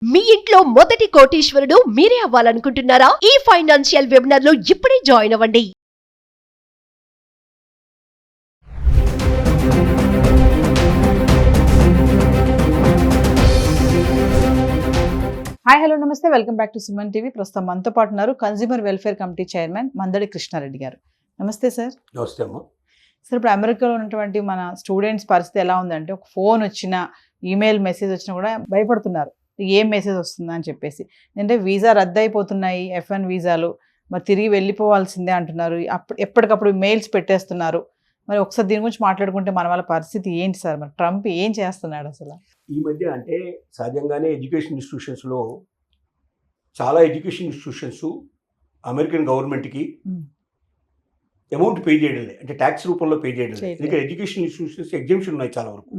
మీ ఇంట్లో మొదటి కోటీశ్వరుడు మీరే అవ్వాలనుకుంటున్నారా? ఈ ఫైనాన్షియల్ వెబినార్ లో ఇప్పుడే జాయిన్ అవ్వండి. హాయ్ హలో నమస్తే, welcome back to Suman TV. ప్రస్తుతం మనతో పాటు ఉన్నారు consumer welfare committee chairman Mandadi Krishnareddy గారు. నమస్తే సార్. నమస్తే అమ్మా. సార్, ఇప్పుడు అమెరికాలో ఉన్నటువంటి మన స్టూడెంట్స్ పరిస్థితి ఎలా ఉందంటే, ఒక ఫోన్ వచ్చినా, ఈమెయిల్ మెసేజ్ వచ్చినా కూడా భయపడుతున్నారు, ఏం మెసేజ్ వస్తుందా అని చెప్పేసి. అంటే వీసా రద్దు అయిపోతున్నాయి, F1 వీసాలు, మరి తిరిగి వెళ్ళిపోవాల్సిందే అంటున్నారు. ఎప్పటికప్పుడు మెయిల్స్ పెట్టేస్తున్నారు. మరి ఒకసారి దీని గురించి మాట్లాడుకుంటే మన వాళ్ళ పరిస్థితి ఏంటి సార్? మరి ట్రంప్ ఏం చేస్తున్నాడు అసలు? ఈ మధ్య అంటే సహజంగానే ఎడ్యుకేషన్ ఇన్స్టిట్యూషన్స్లో చాలా ఎడ్యుకేషన్ ఇన్స్టిట్యూషన్స్ అమెరికన్ గవర్నమెంట్కి అమౌంట్ పే చేయడం లేదు, అంటే ట్యాక్స్ రూపంలో పే చేయడం లేదు. ఎందుకంటే ఎడ్యుకేషన్ ఇన్స్టిట్యూషన్స్ ఎగ్జామ్షన్ ఉన్నాయి చాలా వరకు.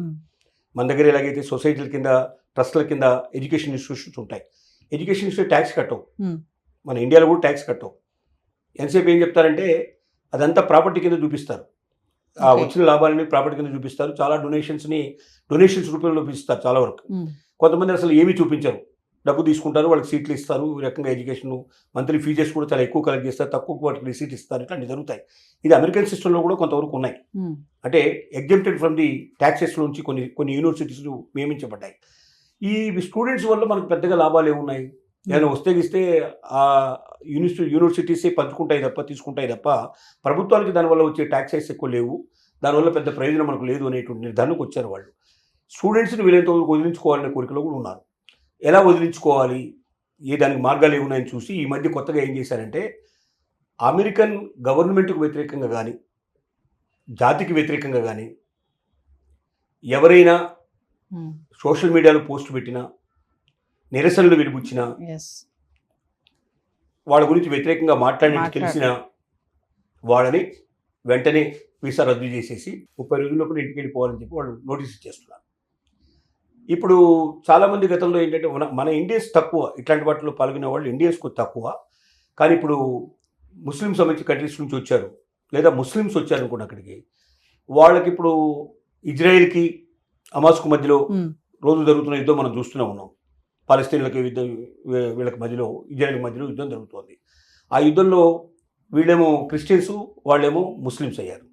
మన దగ్గర ఎలాగైతే సొసైటీల కింద, ట్రస్ట్ల కింద ఎడ్యుకేషన్ ఇన్స్టిట్యూషన్స్ ఉంటాయి. ఎడ్యుకేషన్ ఇన్స్టిట్యూట్ ట్యాక్స్ కట్టవు. మన ఇండియాలో కూడా ట్యాక్స్ కట్టవు. ఎంతసేపు ఏం చెప్తారంటే అదంతా ప్రాపర్టీ కింద చూపిస్తారు. ఆ వచ్చిన లాభాలని ప్రాపర్టీ కింద చూపిస్తారు. చాలా డొనేషన్స్ రూపంలో చూపిస్తారు చాలా వరకు. కొంతమంది అసలు ఏమీ చూపించరు, డబ్బు తీసుకుంటారు, వాళ్ళకి సీట్లు ఇస్తారు. ఈ రకంగా ఎడ్యుకేషన్ మంత్లీ ఫీజెస్ కూడా చాలా ఎక్కువ కలెక్ట్ చేస్తారు, తక్కువ వాటికి రిసీట్ ఇస్తారు. ఇట్లాంటివి జరుగుతాయి. ఇది అమెరికన్ సిస్టంలో కూడా కొంతవరకు ఉన్నాయి. అంటే ఎగ్జెంప్టెడ్ ఫ్రమ్ ది ట్యాక్సెస్ నుంచి కొన్ని యూనివర్సిటీస్లు నియమించబడ్డాయి. ఈ స్టూడెంట్స్ వల్ల మనకు పెద్దగా లాభాలు ఏమున్నాయి? ఏదైనా వస్తే ఇస్తే ఆ యూనివర్సిటీసే పంచుకుంటాయి తప్ప, తీసుకుంటాయి తప్ప, ప్రభుత్వానికి దానివల్ల వచ్చే ట్యాక్సెస్ ఎక్కువ లేవు, దానివల్ల పెద్ద ప్రయోజనం మనకు లేదు అనేటువంటి నిర్ధారణకు వచ్చారు వాళ్ళు. స్టూడెంట్స్ని వీలైనంత వదిలించుకోవాలనే కోరికలో కూడా ఉన్నారు. ఎలా వదిలించుకోవాలి, దానికి మార్గాలు ఏమున్నాయని చూసి ఈ మధ్య కొత్తగా ఏం చేశారంటే, అమెరికన్ గవర్నమెంట్కు వ్యతిరేకంగా కానీ, జాతికి వ్యతిరేకంగా కానీ ఎవరైనా సోషల్ మీడియాలో పోస్ట్ పెట్టినా, నిరసనలు వెలిబుచ్చినా, వాళ్ళ గురించి వ్యతిరేకంగా మాట్లాడినట్టు తెలిసిన వాళ్ళని వెంటనే వీసా రద్దు చేసేసి 30 రోజుల లోపల ఇంటికి వెళ్ళిపోవాలని చెప్పి వాళ్ళు నోటీస్ ఇచ్చేస్తున్నారు. ఇప్పుడు చాలామంది గతంలో ఏంటంటే మన ఇండియన్స్ తక్కువ, ఇట్లాంటి వాటిలో పాల్గొనే వాళ్ళు ఇండియన్స్కు తక్కువ. కానీ ఇప్పుడు ముస్లిం సంబంధించిన కంట్రీస్ నుంచి వచ్చారు, లేదా ముస్లిమ్స్ వచ్చారు అనుకోండి అక్కడికి. వాళ్ళకి ఇప్పుడు ఇజ్రాయెల్కి హమాస్కు మధ్యలో రోజు జరుగుతున్న యుద్ధం మనం చూస్తూనే ఉన్నాం. పాలస్తీన్లకి యుద్ధం, వీళ్ళకి మధ్యలో, ఇజ్రాయెల్ మధ్యలో యుద్ధం జరుగుతోంది. ఆ యుద్ధంలో వీళ్ళేమో క్రిస్టియన్స్, వాళ్ళేమో ముస్లిమ్స్ అయ్యారు.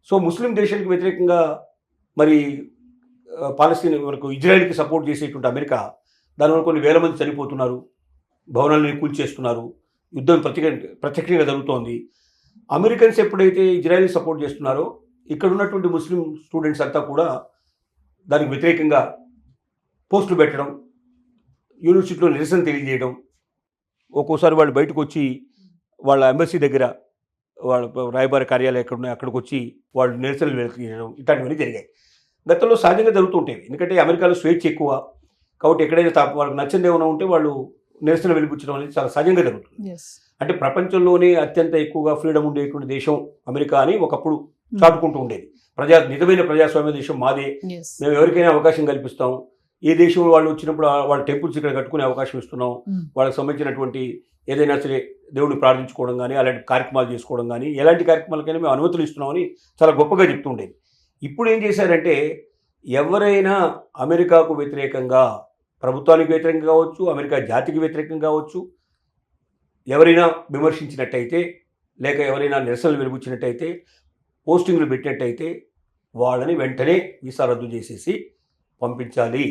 సో ముస్లిం దేశానికి వ్యతిరేకంగా మరి పాలస్తీన్ వరకు ఇజ్రాయెల్కి సపోర్ట్ చేసేటువంటి అమెరికా, దానివల్ల కొన్ని వేల మంది చనిపోతున్నారు, భవనాలను కూల్చేస్తున్నారు, యుద్ధం ప్రత్యక్షంగా జరుగుతోంది. అమెరికన్స్ ఎప్పుడైతే ఇజ్రాయెల్కి సపోర్ట్ చేస్తున్నారో, ఇక్కడ ఉన్నటువంటి ముస్లిం స్టూడెంట్స్ అంతా కూడా దానికి వ్యతిరేకంగా పోస్టులు పెట్టడం, యూనివర్సిటీలో నిరసన తెలియజేయడం, ఒక్కోసారి వాళ్ళు బయటకు వచ్చి వాళ్ళ ఎంబసీ దగ్గర, వాళ్ళ రాయబార కార్యాలయం ఎక్కడ ఉన్నాయి అక్కడికి వచ్చి వాళ్ళు నిరసనలు వెలిగించడం, ఇట్లాంటివన్నీ జరిగాయి. గతంలో సహజంగా జరుగుతుంటాయి. ఎందుకంటే అమెరికాలో స్వేచ్ఛ ఎక్కువ కాబట్టి ఎక్కడైనా వాళ్ళకి నచ్చింది ఏమైనా ఉంటే వాళ్ళు నిరసన వెలిగించడం అనేది చాలా సహజంగా జరుగుతుంది. అంటే ప్రపంచంలోనే అత్యంత ఎక్కువగా ఫ్రీడమ్ ఉండేటువంటి దేశం అమెరికా అని ఒకప్పుడు చాటుకుంటూ ఉండేది. నిజమైన ప్రజాస్వామ్య దేశం మాదే, మేము ఎవరికైనా అవకాశం కల్పిస్తాం, ఏ దేశం వాళ్ళు వచ్చినప్పుడు వాళ్ళ టెంపుల్స్ ఇక్కడ కట్టుకునే అవకాశం ఇస్తున్నాం, వాళ్ళకి సంబంధించినటువంటి ఏదైనా సరే దేవుడిని ప్రార్థించుకోవడం కానీ, అలాంటి కార్యక్రమాలు చేసుకోవడం కానీ, ఎలాంటి కార్యక్రమాలకైనా మేము అనుమతులు ఇస్తున్నామని చాలా గొప్పగా చెప్తూ ఉండేది. ఇప్పుడు ఏం చేశారంటే, ఎవరైనా అమెరికాకు వ్యతిరేకంగా, ప్రభుత్వానికి వ్యతిరేకంగా కావచ్చు, అమెరికా జాతికి వ్యతిరేకంగా కావచ్చు, ఎవరైనా విమర్శించినట్టయితే, లేక ఎవరైనా నిరసనలు వెలిబుచ్చినట్టయితే, పోస్టింగ్లు పెట్టినట్టయితే వాళ్ళని వెంటనే వీసా రద్దు చేసేసి పంపించాలి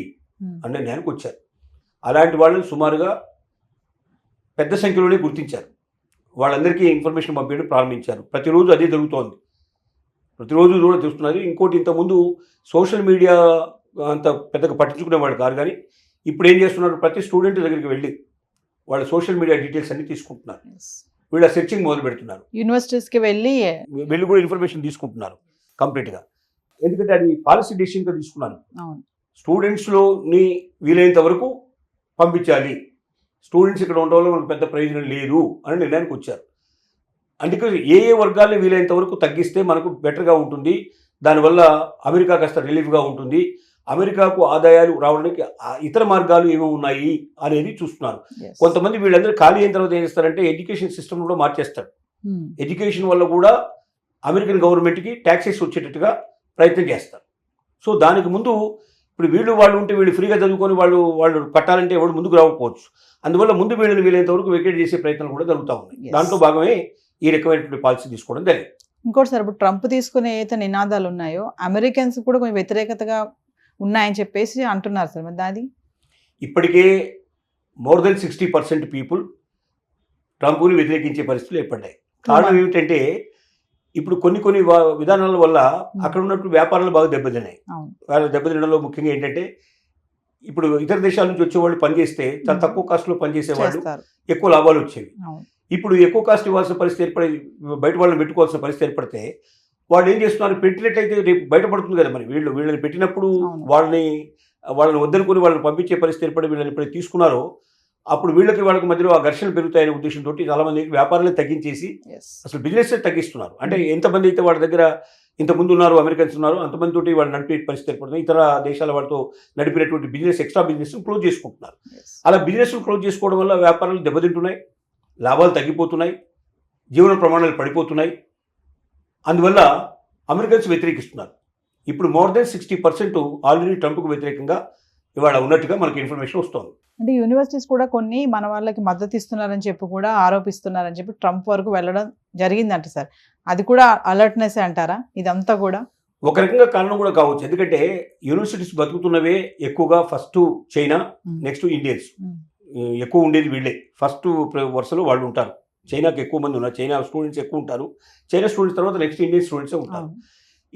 అనే నిర్ణయానికి వచ్చారు. అలాంటి వాళ్ళని సుమారుగా పెద్ద సంఖ్యలోనే గుర్తించారు. వాళ్ళందరికీ ఇన్ఫర్మేషన్ పంపించడం ప్రారంభించారు. ప్రతిరోజు అదే జరుగుతోంది, ప్రతిరోజు కూడా చూస్తున్నారు. ఇంకోటి, ఇంతకుముందు సోషల్ మీడియా అంత పెద్దగా పట్టించుకునేవాడు కాదు, కానీ ఇప్పుడు ఏం చేస్తున్నారు, ప్రతి స్టూడెంట్ దగ్గరికి వెళ్ళి వాళ్ళ సోషల్ మీడియా డీటెయిల్స్ అన్ని తీసుకుంటున్నారు. వీళ్ళ సెర్చింగ్ మొదలు పెడుతున్నారు, యూనివర్సిటీస్కి వెళ్ళి కూడా ఇన్ఫర్మేషన్ తీసుకుంటున్నారు కంప్లీట్గా. ఎందుకంటే అది పాలసీ డెసిషన్గా తీసుకున్నాను. స్టూడెంట్స్లోని వీలైనంత వరకు పంపించాలి, స్టూడెంట్స్ ఇక్కడ ఉండడం వల్ల మనకు పెద్ద ప్రయోజనం లేదు అని నిర్ణయానికి వచ్చారు. అందుకే ఏ వర్గాల్ని వీలైనంత వరకు తగ్గిస్తే మనకు బెటర్గా ఉంటుంది, దానివల్ల అమెరికా కాస్త రిలీఫ్గా ఉంటుంది, అమెరికాకు ఆదాయాలు రావడానికి ఇతర మార్గాలు ఏమేమి ఉన్నాయి అనేది చూస్తున్నారు. కొంతమంది వీళ్ళందరూ ఖాళీ అయిన తర్వాత ఏం చేస్తారంటే ఎడ్యుకేషన్ సిస్టమ్ కూడా మార్చేస్తారు. ఎడ్యుకేషన్ వల్ల కూడా అమెరికన్ గవర్నమెంట్కి ట్యాక్సెస్ వచ్చేటట్టుగా ప్రయత్నం చేస్తారు. సో దానికి ముందు ఇప్పుడు వాళ్ళు ఉంటే వీళ్ళు ఫ్రీగా చదువుకొని వాళ్ళు కట్టాలంటే ఎవరు ముందుకు రాకపోవచ్చు. అందువల్ల ముందు వీళ్ళని వీలైనంత వరకు వెకేట్ చేసే ప్రయత్నాలు కూడా జరుగుతూ ఉన్నాయి. Yes. దాంట్లో భాగమే ఈ రకమైనటువంటి పాలసీ తీసుకోవడం జరిగింది. ఇంకోటి సార్, ఇప్పుడు ట్రంప్ తీసుకునే ఏదైతే నినాదాలు ఉన్నాయో అమెరికన్స్ కూడా కొంచెం వ్యతిరేకతగా ఉన్నాయని చెప్పేసి అంటున్నారు సార్. మరి దాది ఇప్పటికే మోర్ దెన్ 60% పీపుల్ ట్రంప్ని వ్యతిరేకించే పరిస్థితులు ఏర్పడ్డాయి. కారణం ఏమిటంటే ఇప్పుడు కొన్ని విధానాల వల్ల అక్కడ ఉన్నటువంటి వ్యాపారాలు బాగా దెబ్బతిన్నాయి. అవును. వాళ్ళ దెబ్బతినడంలో ముఖ్యంగా ఏంటంటే ఇప్పుడు ఇతర దేశాల నుంచి వచ్చేవాళ్ళు పనిచేస్తే చాలా తక్కువ కాస్ట్లో పనిచేసేవాళ్ళు చేస్తారు. ఎక్కువ లాభాలు వచ్చేవి. అవును. ఇప్పుడు ఎక్కువ కాస్ట్ ఇవ్వాల్సిన పరిస్థితి ఏర్పడి బయట వాళ్ళని పెట్టుకోవాల్సిన పరిస్థితి ఏర్పడితే వాళ్ళు ఏం చేస్తున్నారు, పెట్టినట్టయితే రేపు బయటపడుతుంది కదా. మరి వీళ్ళని పెట్టినప్పుడు అవును. వాళ్ళని వద్దనుకుని వాళ్ళని పంపించే పరిస్థితి ఏర్పడి వీళ్ళని ఎప్పుడైతే తీసుకున్నారో అప్పుడు వాళ్ళకి మధ్యలో ఆ ఘర్షణలు పెరుగుతాయనే ఉద్దేశంతో చాలా మంది వ్యాపారాలను తగ్గించేసి Yes. అసలు బిజినెస్ తగ్గిస్తున్నారు. అంటే ఎంతమంది అయితే వాళ్ళ దగ్గర ఇంతకుముందు ఉన్నారు, అమెరికన్స్ ఉన్నారు, అంతమంది తోటి వాళ్ళు నడిపే పరిస్థితి ఏర్పడుతుంది. ఇతర దేశాల వాళ్ళతో నడిపినటువంటి బిజినెస్, ఎక్స్ట్రా బిజినెస్ క్లోజ్ చేసుకుంటున్నారు. Yes. అలా బిజినెస్ క్లోజ్ చేసుకోవడం వల్ల వ్యాపారాలు దెబ్బతింటున్నాయి, లాభాలు తగ్గిపోతున్నాయి, జీవన ప్రమాణాలు పడిపోతున్నాయి. అందువల్ల అమెరికన్స్ వ్యతిరేకిస్తున్నారు. ఇప్పుడు మోర్ దెన్ 60% ఆల్రెడీ ట్రంప్కు వ్యతిరేకంగా ఇవాళ ఉన్నట్టుగా మనకి ఇన్ఫర్మేషన్ వస్తుంది. అంటే యూనివర్సిటీస్ కూడా కొన్ని మన వాళ్ళకి మద్దతు ఇస్తున్నారని చెప్పి కూడా ఆరోపిస్తున్నారని చెప్పి ట్రంప్ వరకు వెళ్ళడం జరిగిందంట సార్. అది కూడా అలర్ట్నెస్ అంటారా ఇదంతా కూడా? ఒక రకంగా కారణం కూడా కావచ్చు. ఎందుకంటే యూనివర్సిటీస్ బతుకుతున్నవే ఎక్కువగా ఫస్ట్ చైనా, నెక్స్ట్ ఇండియన్స్. ఎక్కువ ఉండేది వీళ్ళే, ఫస్ట్ వరుసలో వాళ్ళు ఉంటారు. చైనాకి ఎక్కువ మంది ఉన్నారు, చైనా స్టూడెంట్స్ ఎక్కువ ఉంటారు. చైనా స్టూడెంట్స్ తర్వాత నెక్స్ట్ ఇండియన్ స్టూడెంట్సే ఉంటారు.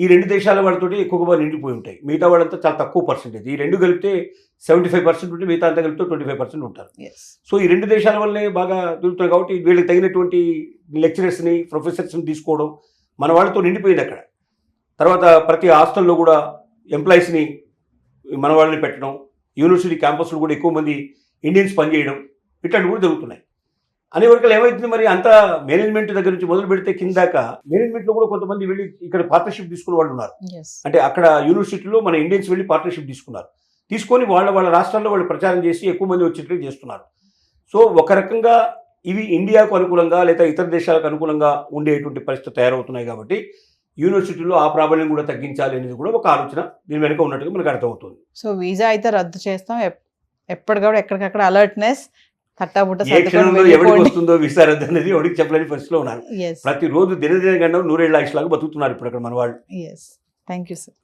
ఈ రెండు దేశాల వాళ్ళతో ఎక్కువగా నిండిపోయి ఉంటాయి. మిగతా వాళ్ళంతా చాలా తక్కువ పర్సెంటేజ్. ఈ రెండు కలిపితే 75% ఉంటే మిగతా అంతా కలిపితే 25% ఉంటారు. సో ఈ రెండు దేశాల వల్లనే బాగా దొరుకుతున్నాయి. కాబట్టి వీళ్ళకి తగినటువంటి లెక్చరర్స్ని, ప్రొఫెసర్స్ని తీసుకోవడం మన వాళ్ళతో నిండిపోయింది అక్కడ. తర్వాత ప్రతి హాస్టల్లో కూడా ఎంప్లాయీస్ని మన వాళ్ళని పెట్టడం, యూనివర్సిటీ క్యాంపస్లో కూడా ఎక్కువ మంది ఇండియన్స్ పనిచేయడం, ఇట్లాంటివి కూడా జరుగుతున్నాయి. అనే వరకు ఏమవుతుంది, మరి అంత మేనేజ్మెంట్ దగ్గర నుంచి మొదలు పెడితే కిందాక మేనేజ్మెంట్లో కూడా కొంతమంది వెళ్ళి ఇక్కడ పార్ట్నర్షిప్ తీసుకునే వాళ్ళు ఉన్నారు. అంటే అక్కడ యూనివర్సిటీలో మన ఇండియన్స్ వెళ్ళి పార్ట్నర్షిప్ తీసుకున్నారు. తీసుకొని వాళ్ళ రాష్ట్రాల్లో వాళ్ళు ప్రచారం చేసి ఎక్కువ మంది వచ్చేట్లు చేస్తున్నారు. సో ఒక రకంగా ఇవి ఇండియాకు అనుకూలంగా లేదా ఇతర దేశాలకు అనుకూలంగా ఉండేటువంటి పరిస్థితి తయారవుతున్నాయి. కాబట్టి యూనివర్సిటీలో ఆ ప్రాబల్యం కూడా తగ్గించాలి అనేది కూడా ఒక ఆలోచన దీని వెనుక ఉన్నట్టుగా మనకు అర్థమవుతుంది. సో వీసా అయితే రద్దు చేస్తాం, ఎప్పటికప్పుడు ఎక్కడికక్కడ అలర్ట్నెస్, తట్టాబుట్ట ఏ క్షణంలో ఎవరికి వస్తుందో వీసా రద్దు అనేది ఎవరికి చెప్పలేని పరిస్థితిలో ఉన్నారు. ప్రతిరోజు దినదిన గండం 100 ఏళ్ల ఆయుష్ లాగా బతుకుతున్నారు ఇప్పుడు అక్కడ మన వాళ్ళు. Thank you sir.